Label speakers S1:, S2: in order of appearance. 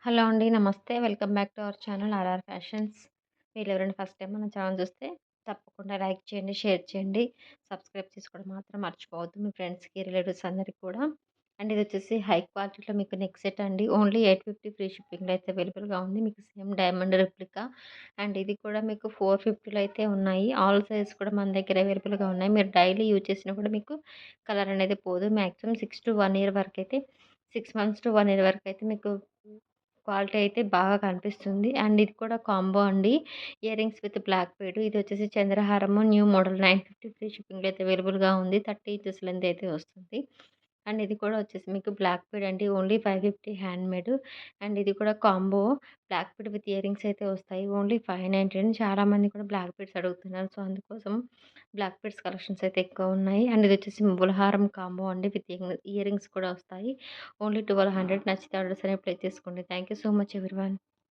S1: Hello అండి. నమస్తే. Welcome back to our channel RR Fashions. మీరెవరైనా ఫస్ట్ టైమ్ మన ఛానల్ చూస్తే తప్పకుండా లైక్ చేయండి, షేర్ చేయండి, సబ్స్క్రైబ్ చేసుకోవడం మాత్రం మర్చిపోవద్దు. మీ ఫ్రెండ్స్‌కి, రిలేటివ్స్ అందరికి కూడా. అండ్ ఇదొచ్చేసి హై క్వాలిటీలో మీకు నెక్ సెట్ అండి. ఓన్లీ 850 ఫ్రీ షిప్పింగ్‌లో అయితే అవైలబుల్‌గా ఉంది. మీకు సేమ్ డైమండ్ రెప్లికా అండ్ ఇది కూడా మీకు 450లో అయితే ఉన్నాయి. ఆల్ సైజ్ కూడా మన దగ్గర అవైలబుల్‌గా ఉన్నాయి. మీరు డైలీ యూజ్ చేసినా కూడా మీకు కలర్ అనేది పోదు. మాక్సిమం 6-1 ఇయర్ వరకైతే 6 మంత్స్ టు 1 ఇయర్ వరకైతే మీకు క్వాలిటీ అయితే బాగా కనిపిస్తుంది. అండ్ ఇది కూడా కాంబో అండి. Ear rings with black bead. ఇదొచ్చేసి చంద్రహారము న్యూ మోడల్ 950 ఫ్రీ షిప్పింగ్‌లో అయితే అవైలబుల్‌గా ఉంది. 30 ఇంచెస్ లెంత్ అయితే వస్తుంది. అండ్ ఇది కూడా వచ్చేసి మీకు బ్లాక్ బీడ్ అండి. Only 550 handmade. అండ్ ఇది కూడా combo black bead with ear rings అయితే వస్తాయి. ఓన్లీ 599. చాలామంది కూడా బ్లాక్ బీడ్స్ అడుగుతున్నారు. సో, అందుకోసం బ్లాక్ బీడ్స్ కలెక్షన్స్ అయితే ఎక్కువ ఉన్నాయి. అండ్ ఇదొచ్చేసి మువ్వలహారం కాంబో అండి. విత్ ఇయర్ రింగ్స్ కూడా వస్తాయి. ఓన్లీ 1200. నచ్చితే ఆర్డర్స్ అనేవి ప్లేస్ చేసుకోండి. Thank you so much everyone.